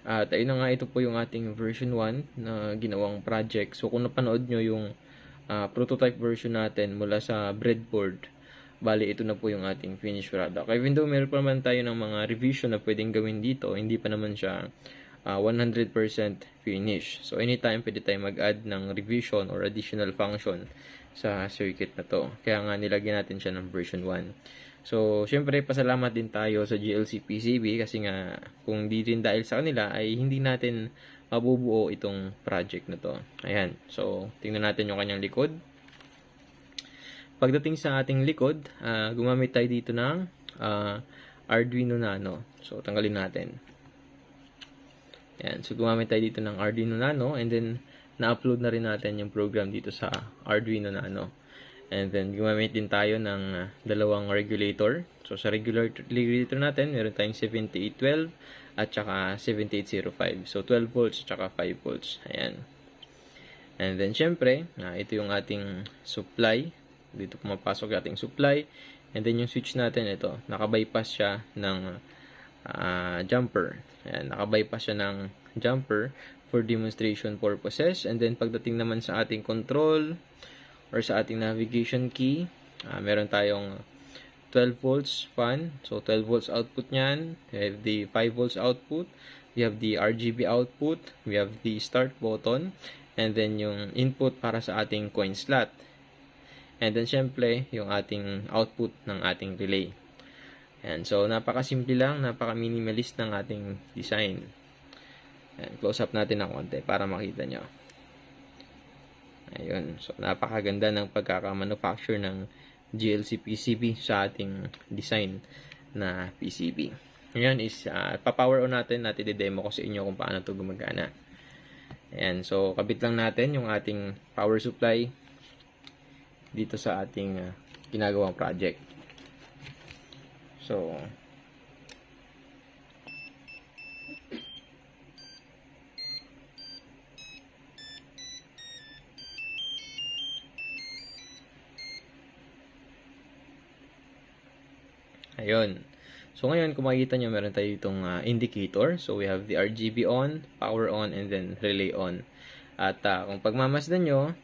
At ayun na nga, ito po yung ating version 1 na ginawang project. So kung napanood nyo yung prototype version natin mula sa breadboard, bali ito na po yung ating finished product. Even though meron pa naman tayo ng mga revision na pwedeng gawin dito, hindi pa naman siya 100% finish. So anytime pwede tayo mag-add ng revision or additional function sa circuit na to. Kaya nga nilagyan natin siya ng version 1. So syempre pasalamat din tayo sa GLC PCB kasi nga kung di rin dahil sa kanila ay hindi natin mabubuo itong project na to. Ayan. So tingnan natin yung kanyang likod. Pagdating sa ating likod, gumamit tayo dito ng Arduino Nano. So tanggalin natin. Ayan. So gumamit tayo dito ng Arduino Nano and then na-upload na rin natin yung program dito sa Arduino Nano. And then gumamit din tayo ng dalawang regulator. So sa regulator natin, meron tayong 7812 at saka 7805. So 12 volts at saka 5 volts. Ayan. And then syempre, ito yung ating supply. Dito pumapasok yung ating supply. And then yung switch natin, ito, nakabypass siya ng jumper. Ayan, nakabypass siya ng jumper for demonstration purposes. And then pagdating naman sa ating control or sa ating navigation key, meron tayong 12 volts fan. So 12 volts output niyan. We have the 5 volts output. We have the RGB output. We have the start button. And then yung input para sa ating coin slot. And then syempre, yung ating output ng ating relay. And so napakasimple lang, napaka-minimalist ng ating design. And close up natin ng konti para makita nyo. Ayun. So napakaganda ng pagkaka-manufacture ng GLC PCB sa ating design na PCB. Ngayon is pa-power on natin, i-demo ko sa inyo kung paano ito gumagana. Ayan. So kabit lang natin yung ating power supply dito sa ating ginagawang project. So ayun. So ngayon, kung makikita nyo, meron tayo itong indicator. So we have the RGB on, power on, and then relay on. At kung pagmamasdan nyo,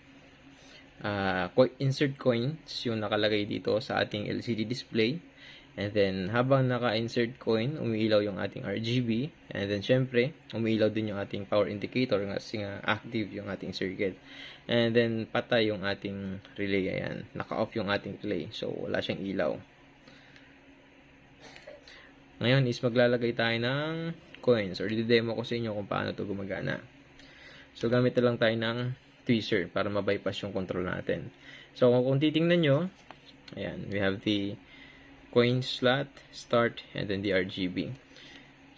insert coins yung nakalagay dito sa ating LCD display. And then, habang naka-insert coin, umiilaw yung ating RGB. And then, syempre, umiilaw din yung ating power indicator kasi nga active yung ating circuit. And then, patay yung ating relay. Ayan, naka-off yung ating relay. So, wala siyang ilaw. Ngayon is maglalagay tayo ng coins or didemo ko sa inyo kung paano ito gumagana. So, gamit na lang tayo ng tweezer para ma-bypass yung control natin. So, kung titingnan nyo, ayan, we have the coin slot, start, and then the RGB.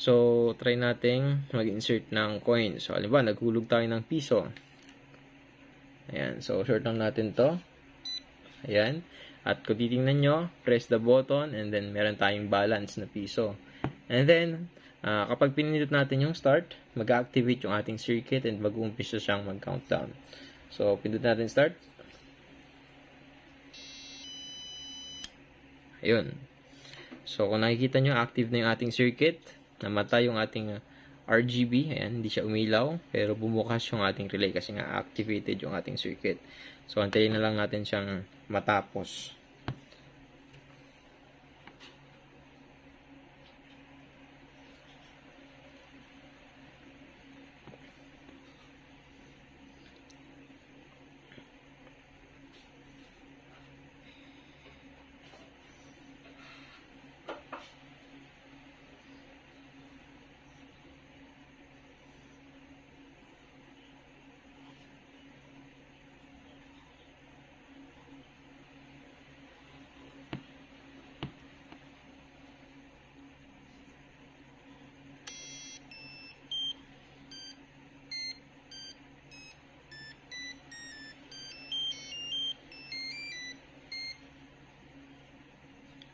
So, try nating mag-insert ng coins. So, alam ba, naghulog tayo ng piso. Ayan, so, short lang natin to. Ayan. At kung titingnan nyo, press the button and then meron tayong balance na piso. And then, kapag pinindot natin yung start, mag-activate yung ating circuit and mag-uumpisa siyang mag-countdown. So, pindot natin start. Ayun. So, kung nakikita nyo, active na yung ating circuit. Namatay yung ating RGB. Ayan, hindi siya umilaw. Pero bumukas yung ating relay kasi nga activated yung ating circuit. So, antayin na lang natin siyang matapos.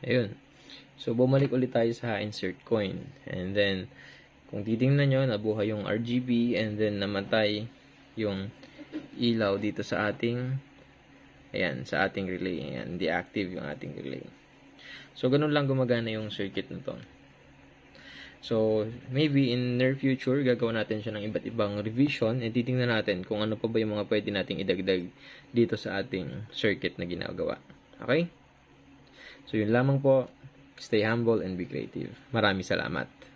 Ayun. So, bumalik ulit tayo sa insert coin. And then, kung titingnan nyo, nabuhay yung RGB and then namatay yung ilaw dito sa ating sa ating relay. Ayan, deactive yung ating relay. So, ganun lang gumagana yung circuit na to. So, maybe in near future, gagawin natin siya ng iba't ibang revision and titingnan natin kung ano pa ba yung mga pwede nating idagdag dito sa ating circuit na ginagawa. Okay? So, yun lamang po. Stay humble and be creative. Maraming salamat.